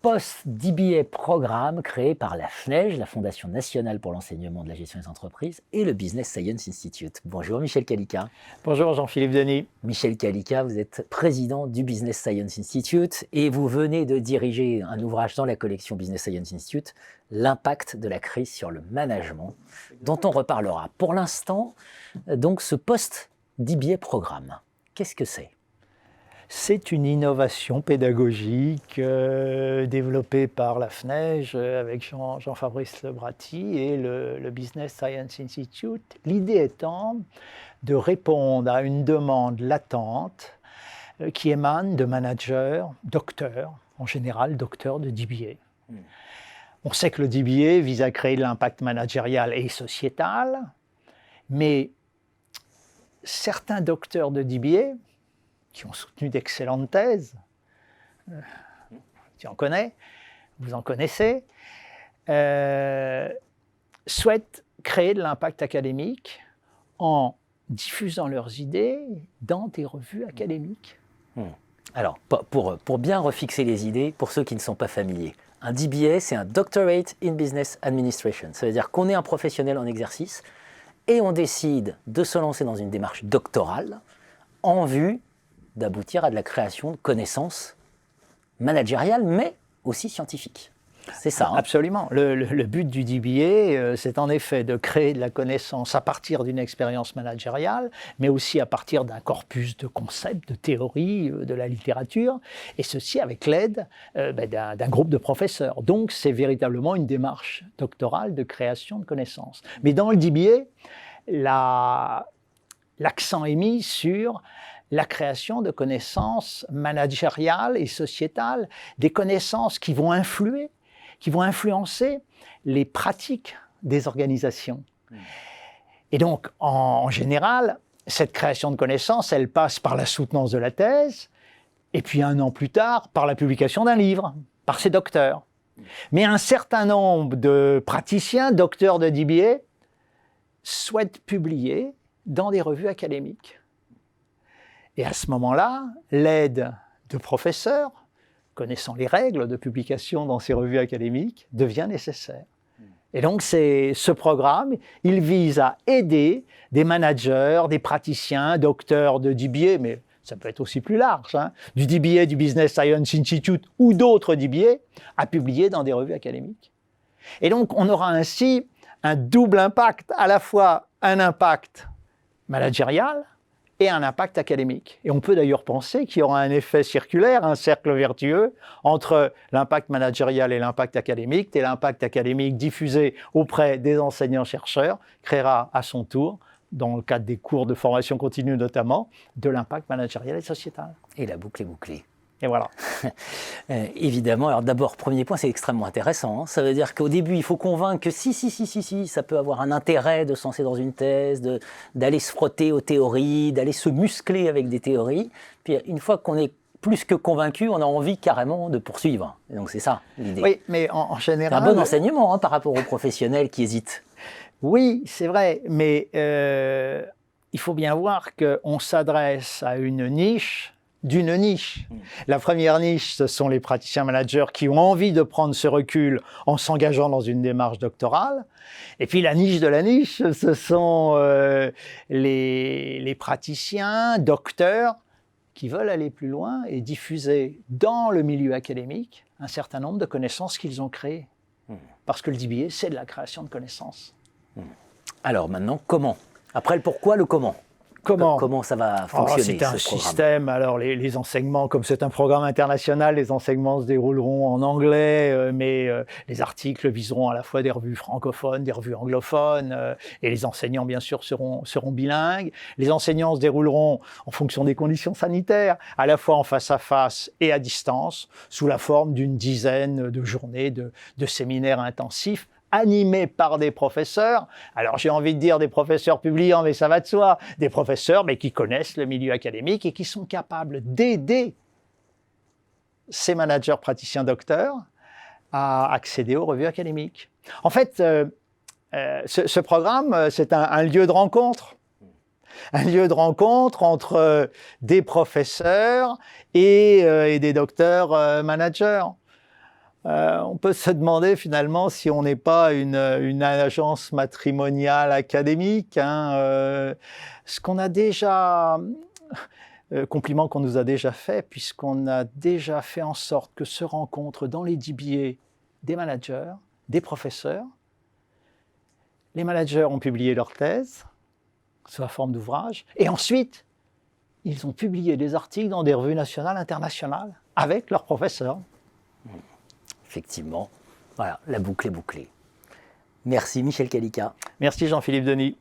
post-DBA programme créé par la FNEJ, la Fondation nationale pour l'enseignement de la gestion des entreprises, et le Business Science Institute. Bonjour Michel Calica. Bonjour Jean-Philippe Denis. Michel Calica, vous êtes président du Business Science Institute et vous venez de diriger un ouvrage dans la collection Business Science Institute, L'impact de la crise sur le management, dont on reparlera. Pour l'instant, donc ce post-DBA programme, qu'est-ce que c'est ? C'est une innovation pédagogique développée par la FNEJ avec Jean-Fabrice Lebratti et le Business Science Institute. L'idée étant de répondre à une demande latente qui émane de managers, docteurs, en général docteurs de DBA. On sait que le DBA vise à créer de l'impact managérial et sociétal, mais certains docteurs de DBA qui ont soutenu d'excellentes thèses, tu en connais, vous en connaissez, souhaitent créer de l'impact académique en diffusant leurs idées dans des revues académiques. Alors, pour bien refixer les idées, pour ceux qui ne sont pas familiers, un DBA, c'est un Doctorate in Business Administration. Ça veut dire qu'on est un professionnel en exercice et on décide de se lancer dans une démarche doctorale en vue d'aboutir à de la création de connaissances managériales, mais aussi scientifiques. C'est ça. Absolument. Le but du DBA, c'est en effet de créer de la connaissance à partir d'une expérience managériale, mais aussi à partir d'un corpus de concepts, de théories, de la littérature, et ceci avec l'aide d'un groupe de professeurs. Donc, c'est véritablement une démarche doctorale de création de connaissances. Mais dans le DBA, l'accent est mis sur la création de connaissances managériales et sociétales, des connaissances qui vont influencer les pratiques des organisations. Et donc, en général, cette création de connaissances, elle passe par la soutenance de la thèse, et puis 1 an plus tard, par la publication d'un livre, par ces docteurs. Mais un certain nombre de praticiens, docteurs de DBA, souhaitent publier dans des revues académiques. Et à ce moment-là, l'aide de professeurs, connaissant les règles de publication dans ces revues académiques, devient nécessaire. Et donc, ce programme, il vise à aider des managers, des praticiens, docteurs de DBA, mais ça peut être aussi plus large, du DBA, du Business Science Institute ou d'autres DBA, à publier dans des revues académiques. Et donc, on aura ainsi un double impact, à la fois un impact managérial, et un impact académique. Et on peut d'ailleurs penser qu'il y aura un effet circulaire, un cercle vertueux entre l'impact managérial et l'impact académique, et l'impact académique diffusé auprès des enseignants-chercheurs créera à son tour, dans le cadre des cours de formation continue notamment, de l'impact managérial et sociétal. Et la boucle est bouclée. Et voilà. Évidemment, alors d'abord, premier point, c'est extrêmement intéressant. Ça veut dire qu'au début, il faut convaincre que si, ça peut avoir un intérêt de se lancer dans une thèse, d'aller se frotter aux théories, d'aller se muscler avec des théories. Puis une fois qu'on est plus que convaincu, on a envie carrément de poursuivre. Et donc c'est ça l'idée. Oui, mais en général... C'est un bon enseignement par rapport aux professionnels qui hésitent. Oui, c'est vrai, mais il faut bien voir qu'on s'adresse à une niche d'une niche. La première niche, ce sont les praticiens managers qui ont envie de prendre ce recul en s'engageant dans une démarche doctorale. Et puis la niche de la niche, ce sont les praticiens, docteurs, qui veulent aller plus loin et diffuser dans le milieu académique un certain nombre de connaissances qu'ils ont créées. Parce que le DBA, c'est de la création de connaissances. Alors maintenant, comment ? Après le pourquoi, le comment ? Comment ça va fonctionner, c'est un système. Alors, les enseignements, comme c'est un programme international, les enseignements se dérouleront en anglais, mais les articles viseront à la fois des revues francophones, des revues anglophones, et les enseignants, bien sûr, seront bilingues. Les enseignants se dérouleront en fonction des conditions sanitaires, à la fois en face à face et à distance, sous la forme d'une dizaine de journées de séminaires intensifs, animés par des professeurs. Alors j'ai envie de dire des professeurs publiants, mais ça va de soi. Des professeurs mais qui connaissent le milieu académique et qui sont capables d'aider ces managers praticiens docteurs à accéder aux revues académiques. En fait, ce programme, c'est un lieu de rencontre. Un lieu de rencontre entre des professeurs et des docteurs managers. On peut se demander finalement si on n'est pas une agence matrimoniale académique. Ce qu'on a déjà, compliment qu'on nous a déjà fait, puisqu'on a déjà fait en sorte que se rencontrent dans les DBA des managers, des professeurs. Les managers ont publié leur thèse sous la forme d'ouvrage, et ensuite, ils ont publié des articles dans des revues nationales, internationales, avec leurs professeurs. Effectivement, voilà, la boucle est bouclée. Merci Michel Calica. Merci Jean-Philippe Denis.